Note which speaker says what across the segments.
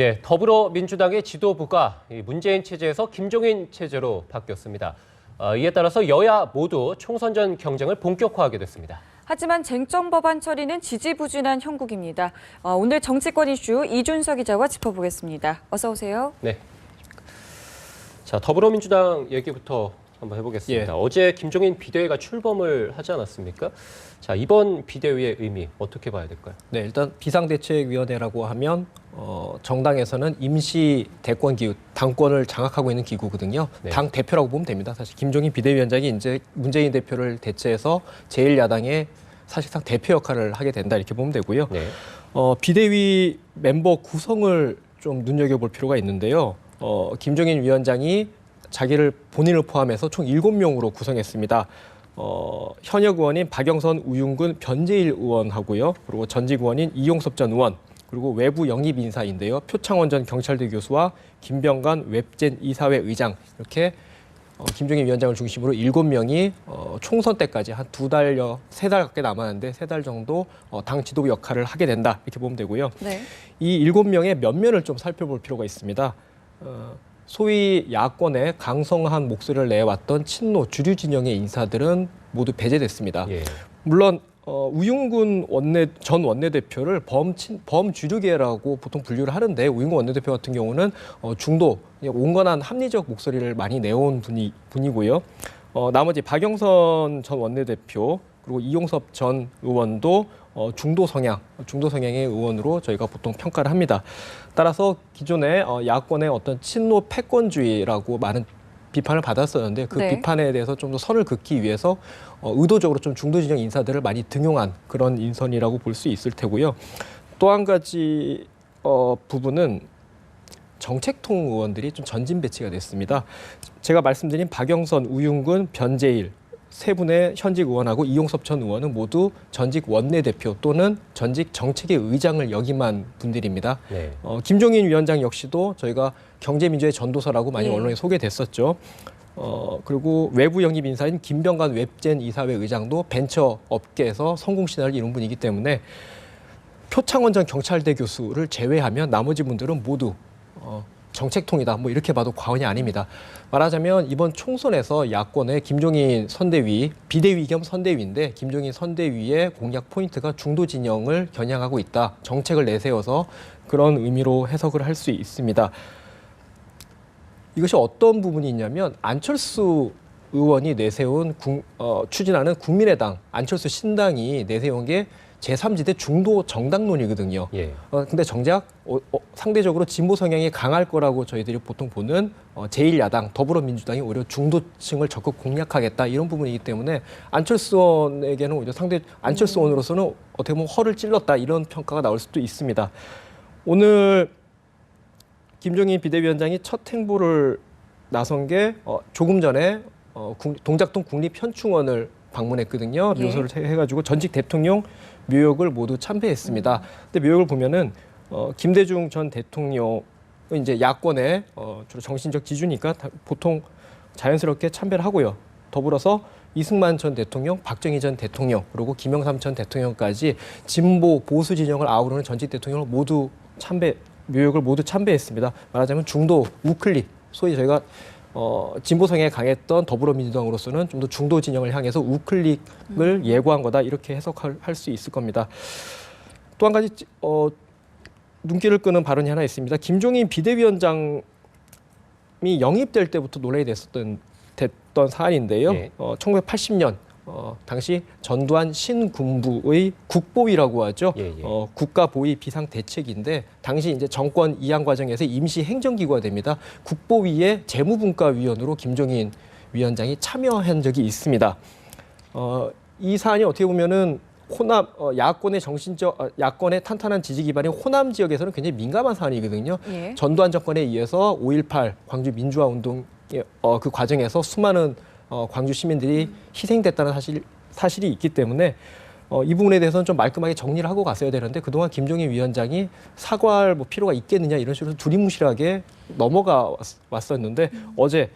Speaker 1: 예, 더불어민주당의 지도부가 문재인 체제에서 김종인 체제로 바뀌었습니다. 이에 따라서 여야 모두 총선 전 경쟁을 본격화하게 됐습니다.
Speaker 2: 하지만 쟁점 법안 처리는 지지부진한 형국입니다. 오늘 정치권 이슈 이준석 기자와 짚어보겠습니다. 어서 오세요.
Speaker 1: 네. 자, 더불어민주당 얘기부터 한번 해보겠습니다. 어제 김종인 비대위가 출범을 하지 않았습니까? 자, 이번 비대위의 의미 어떻게 봐야 될까요?
Speaker 3: 네, 일단 비상대책위원회라고 하면 정당에서는 임시 대권 기구, 당권을 장악하고 있는 기구거든요.
Speaker 1: 네.
Speaker 3: 당 대표라고 보면 됩니다. 사실 김종인 비대위원장이 이제 문재인 대표를 대체해서 제1야당의 사실상 대표 역할을 하게 된다 이렇게 보면 되고요.
Speaker 1: 네.
Speaker 3: 비대위 멤버 구성을 좀 눈여겨볼 필요가 있는데요. 김종인 위원장이 본인을 포함해서 총 7명으로 구성했습니다. 현역 의원인 박영선, 우윤근, 변재일 의원하고요. 그리고 전직 의원인 이용섭 전 의원, 그리고 외부 영입 인사인데요. 표창원 전 경찰대 교수와 김병관 웹젠 이사회 의장, 이렇게 김종인 위원장을 중심으로 7명이 총선 때까지 한 2달여, 3달 가까이 남았는데 3달 정도 당 지도부 역할을 하게 된다 이렇게 보면 되고요.
Speaker 2: 네.
Speaker 3: 이 7명의 면면을 좀 살펴볼 필요가 있습니다. 소위 야권에 강성한 목소리를 내왔던 친노 주류 진영의 인사들은 모두 배제됐습니다.
Speaker 1: 예.
Speaker 3: 물론 우윤근 전 원내대표를 범주류계라고 보통 분류를 하는데, 우윤근 원내대표 같은 경우는 중도, 온건한 합리적 목소리를 많이 내온 분이고요. 나머지 박영선 전 원내대표 그리고 이용섭 전 의원도 중도 성향의 의원으로 저희가 보통 평가를 합니다. 따라서 기존에 야권의 어떤 친노 패권주의라고 많은 비판을 받았었는데 그
Speaker 2: 네.
Speaker 3: 비판에 대해서 좀 더 선을 긋기 위해서 의도적으로 좀 중도 진영 인사들을 많이 등용한 그런 인선이라고 볼 수 있을 테고요. 또 한 가지 부분은 정책통 의원들이 좀 전진 배치가 됐습니다. 제가 말씀드린 박영선, 우윤근, 변재일 세 분의 현직 의원하고 이용섭 전 의원은 모두 전직 원내대표 또는 전직 정책위 의장을 역임한 분들입니다.
Speaker 1: 네.
Speaker 3: 김종인 위원장 역시도 저희가 경제민주의 전도사라고 많이
Speaker 2: 예.
Speaker 3: 언론에 소개됐었죠. 그리고 외부 영입 인사인 김병관 웹젠 이사회 의장도 벤처 업계에서 성공 신화를 이룬 분이기 때문에 표창원 전 경찰대 교수를 제외하면 나머지 분들은 모두 정책통이다, 뭐 이렇게 봐도 과언이 아닙니다. 말하자면 이번 총선에서 야권의 김종인 선대위, 비대위 겸 선대위인데 김종인 선대위의 공약 포인트가 중도 진영을 겨냥하고 있다, 정책을 내세워서 그런 의미로 해석을 할 수 있습니다. 이것이 어떤 부분이 있냐면 안철수 의원이 내세운 추진하는 국민의당, 안철수 신당이 내세운 게 제3지대 중도 정당론이거든요.
Speaker 1: 예.
Speaker 3: 근데 정작 상대적으로 진보 성향이 강할 거라고 저희들이 보통 보는 제1야당 더불어민주당이 오히려 중도층을 적극 공략하겠다 이런 부분이기 때문에 안철수 의원에게는 오히려 안철수 의원으로서는 어떻게 보면 허를 찔렀다 이런 평가가 나올 수도 있습니다. 오늘 김종인 비대위원장이 첫 행보를 나선 게 조금 전에 동작동 국립현충원을 방문했거든요. 묘소를 해가지고 전직 대통령 묘역을 모두 참배했습니다. 근데 묘역을 보면은 김대중 전 대통령은 이제 야권의 주로 정신적 지주니까 보통 자연스럽게 참배를 하고요. 더불어서 이승만 전 대통령, 박정희 전 대통령, 그리고 김영삼 전 대통령까지 진보 보수 진영을 아우르는 전직 대통령을 모두 묘역을 모두 참배했습니다. 말하자면 중도 우클릭, 소위 저희가 진보 성향에 강했던 더불어민주당으로서는 좀 더 중도 진영을 향해서 우클릭을 예고한 거다 이렇게 해석할 수 있을 겁니다. 또 한 가지 눈길을 끄는 발언이 하나 있습니다. 김종인 비대위원장이 영입될 때부터 논란이 됐던 사안인데요.
Speaker 1: 네.
Speaker 3: 1980년 당시 전두환 신군부의 국보위라고 하죠.
Speaker 1: 예.
Speaker 3: 국가보위 비상대책인데 당시 이제 정권 이양 과정에서 임시 행정기구가 됩니다. 국보위의 재무분과위원으로 김종인 위원장이 참여한 적이 있습니다. 이 사안이 어떻게 보면은 호남 야권의 탄탄한 지지 기반인 호남 지역에서는 굉장히 민감한 사안이거든요.
Speaker 2: 예.
Speaker 3: 전두환 정권에 의해서 5.18 광주 민주화 운동 그 과정에서 수많은 광주 시민들이 희생됐다는 사실이 있기 때문에 이 부분에 대해서는 좀 말끔하게 정리를 하고 갔어야 되는데 그동안 김종인 위원장이 사과할 필요가 있겠느냐 이런 식으로 두리뭉실하게 넘어가 왔었는데 어제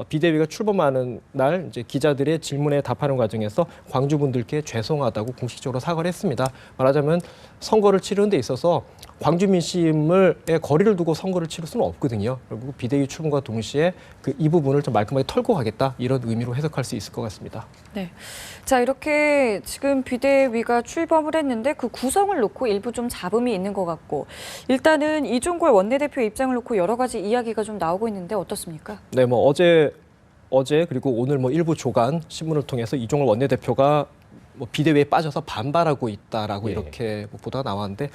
Speaker 3: 비대위가 출범하는 날 이제 기자들의 질문에 답하는 과정에서 광주분들께 죄송하다고 공식적으로 사과를 했습니다. 말하자면 선거를 치르는 데 있어서 광주 민심의 거리를 두고 선거를 치를 수는 없거든요. 결국 비대위 출범과 동시에 이 부분을 좀 말끔하게 털고 가겠다 이런 의미로 해석할 수 있을 것 같습니다.
Speaker 2: 네. 자, 이렇게 지금 비대위가 출범을 했는데 그 구성을 놓고 일부 좀 잡음이 있는 것 같고 일단은 이종걸 원내대표 입장을 놓고 여러 가지 이야기가 좀 나오고 있는데 어떻습니까?
Speaker 3: 네, 뭐 어제 그리고 오늘 뭐 일부 조간 신문을 통해서 이종걸 원내대표가 뭐 비대위에 빠져서 반발하고 있다라고
Speaker 1: 예.
Speaker 3: 이렇게 뭐 보도가 나왔는데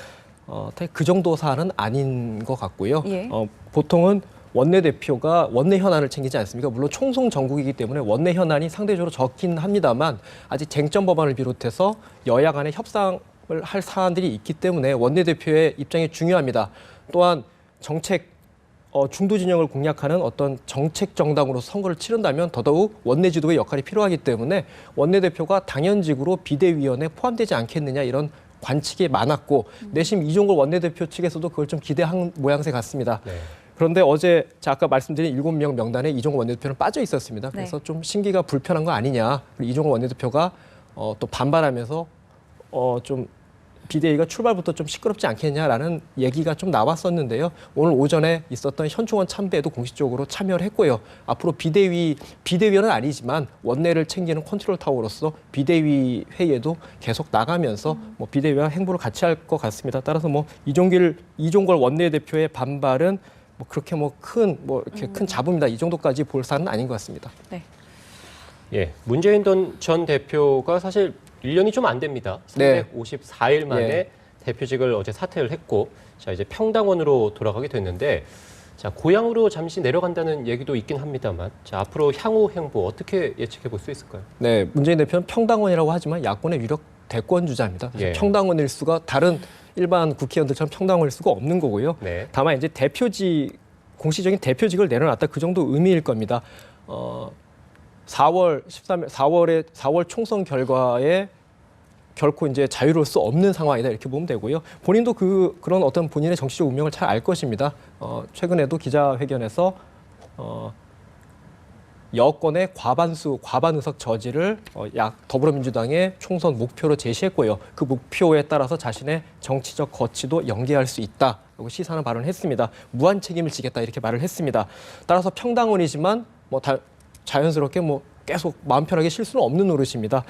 Speaker 3: 그 정도 사안은 아닌 것 같고요.
Speaker 2: 예.
Speaker 3: 보통은 원내대표가 원내 현안을 챙기지 않습니까? 물론 총선 전국이기 때문에 원내 현안이 상대적으로 적긴 합니다만 아직 쟁점 법안을 비롯해서 여야 간의 협상을 할 사안들이 있기 때문에 원내대표의 입장이 중요합니다. 또한 정책 중도 진영을 공략하는 어떤 정책 정당으로 선거를 치른다면 더더욱 원내 지도의 역할이 필요하기 때문에 원내대표가 당연직으로 비대위원회에 포함되지 않겠느냐 이런 관측이 많았고 내심 이종걸 원내대표 측에서도 그걸 좀 기대한 모양새 같습니다.
Speaker 1: 네.
Speaker 3: 그런데 어제 아까 말씀드린 7명 명단에 이종걸 원내대표는 빠져 있었습니다. 그래서
Speaker 2: 네.
Speaker 3: 좀 심기가 불편한 거 아니냐. 그리고 이종걸 원내대표가 또 반발하면서 좀 비대위가 출발부터 좀 시끄럽지 않겠냐라는 얘기가 좀 나왔었는데요. 오늘 오전에 있었던 현충원 참배에도 공식적으로 참여를 했고요. 앞으로 비대위원은 아니지만 원내를 챙기는 컨트롤 타워로서 비대위 회의에도 계속 나가면서 뭐 비대위와 행보를 같이 할 것 같습니다. 따라서 뭐 이종걸 원내대표의 반발은 뭐 그렇게 큰 잡음이다 이 정도까지 볼 사안은 아닌 것 같습니다.
Speaker 2: 네.
Speaker 1: 예, 문재인 전 대표가 사실 1년이 좀 안 됩니다.
Speaker 3: 네.
Speaker 1: 354일 만에
Speaker 3: 예.
Speaker 1: 대표직을 어제 사퇴를 했고, 자 이제 평당원으로 돌아가게 됐는데, 자 고향으로 잠시 내려간다는 얘기도 있긴 합니다만, 자 앞으로 향후 행보 어떻게 예측해 볼 수 있을까요?
Speaker 3: 네, 문재인 대표는 평당원이라고 하지만 야권의 유력 대권 주자입니다.
Speaker 1: 예.
Speaker 3: 평당원일 수가 다른 일반 국회의원들처럼 평당원일 수가 없는 거고요.
Speaker 1: 네.
Speaker 3: 다만 이제 공식적인 대표직을 내려놨다 그 정도 의미일 겁니다. 4월 총선 결과에 결코 이제 자유로울 수 없는 상황이다 이렇게 보면 되고요. 본인도 그런 어떤 본인의 정치적 운명을 잘 알 것입니다. 최근에도 기자회견에서 여권의 과반 의석 저지를 더불어민주당의 총선 목표로 제시했고요. 그 목표에 따라서 자신의 정치적 거취도 연계할 수 있다라고 시사하는 발언을 했습니다. 무한 책임을 지겠다 이렇게 말을 했습니다. 따라서 평당원이지만 자연스럽게 계속 마음 편하게 쉴 수는 없는 노릇입니다.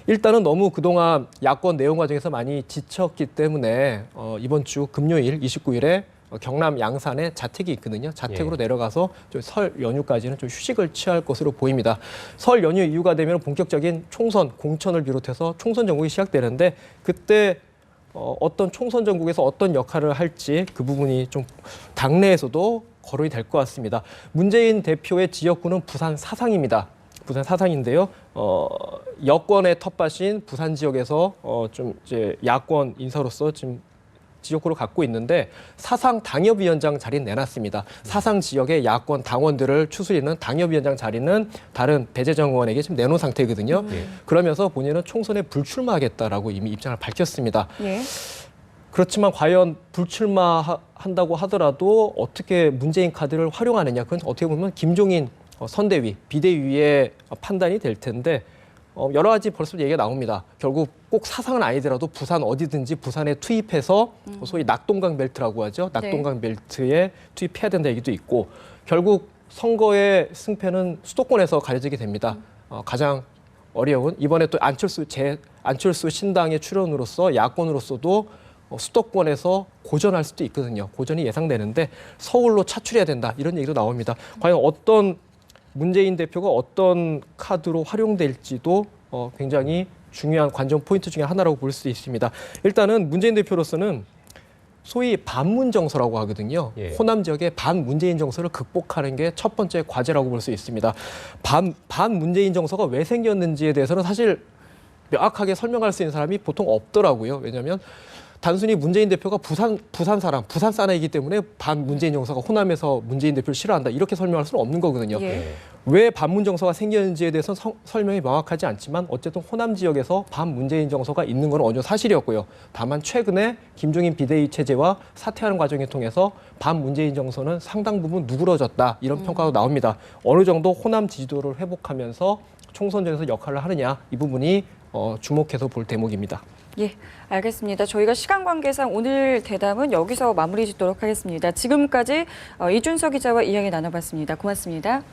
Speaker 3: 일단은 너무 그동안 야권 내용 과정에서 많이 지쳤기 때문에 이번 주 금요일 29일에 경남 양산에 자택이 있거든요. 자택으로
Speaker 1: 예.
Speaker 3: 내려가서 좀 설 연휴까지는 좀 휴식을 취할 것으로 보입니다. 설 연휴 이후가 되면 본격적인 총선, 공천을 비롯해서 총선 전국이 시작되는데 그때 어떤 총선 전국에서 어떤 역할을 할지 그 부분이 좀 당내에서도 거론이 될 것 같습니다. 문재인 대표의 지역구는 부산 사상입니다. 부산 사상인데요. 여권의 텃밭인 부산 지역에서 좀 이제 야권 인사로서 지금 지역구를 갖고 있는데 사상 당협위원장 자리는 내놨습니다. 사상 지역의 야권 당원들을 추스리는 당협위원장 자리는 다른 배재정 의원에게 지금 내놓은 상태거든요. 그러면서 본인은 총선에 불출마하겠다라고 이미 입장을 밝혔습니다.
Speaker 2: 예.
Speaker 3: 그렇지만 과연 불출마한다고 하더라도 어떻게 문재인 카드를 활용하느냐, 그건 어떻게 보면 김종인 선대위, 비대위의 판단이 될 텐데 여러 가지 벌써 얘기가 나옵니다. 결국 꼭 사상은 아니더라도 부산 어디든지 부산에 투입해서 소위 낙동강 벨트라고 하죠. 낙동강 벨트에 투입해야 된다 얘기도 있고 결국 선거의 승패는 수도권에서 가려지게 됩니다. 가장 어려운 이번에 또 안철수 신당의 출연으로서 야권으로서도 수도권에서 고전할 수도 있거든요. 고전이 예상되는데 서울로 차출해야 된다 이런 얘기도 나옵니다. 과연 문재인 대표가 어떤 카드로 활용될지도 굉장히 중요한 관전 포인트 중에 하나라고 볼 수 있습니다. 일단은 문재인 대표로서는 소위 반문 정서라고 하거든요.
Speaker 1: 예.
Speaker 3: 호남 지역의 반문재인 정서를 극복하는 게 첫 번째 과제라고 볼 수 있습니다. 반문재인 정서가 왜 생겼는지에 대해서는 사실 명확하게 설명할 수 있는 사람이 보통 없더라고요. 왜냐하면 단순히 문재인 대표가 부산 사람, 부산 사나이기 때문에 반 문재인 정서가 호남에서 문재인 대표를 싫어한다 이렇게 설명할 수는 없는 거거든요.
Speaker 2: 예.
Speaker 3: 왜 반문 정서가 생겼는지에 대해서는 설명이 명확하지 않지만 어쨌든 호남 지역에서 반문재인 정서가 있는 건 어느 정도 사실이었고요. 다만 최근에 김종인 비대위 체제와 사퇴하는 과정을 통해서 반문재인 정서는 상당 부분 누그러졌다 이런 평가가 나옵니다. 어느 정도 호남 지지도를 회복하면서 총선전에서 역할을 하느냐 이 부분이 주목해서 볼 대목입니다.
Speaker 2: 예, 알겠습니다. 저희가 시간 관계상 오늘 대담은 여기서 마무리 짓도록 하겠습니다. 지금까지 이준석 기자와 이야기 나눠봤습니다. 고맙습니다.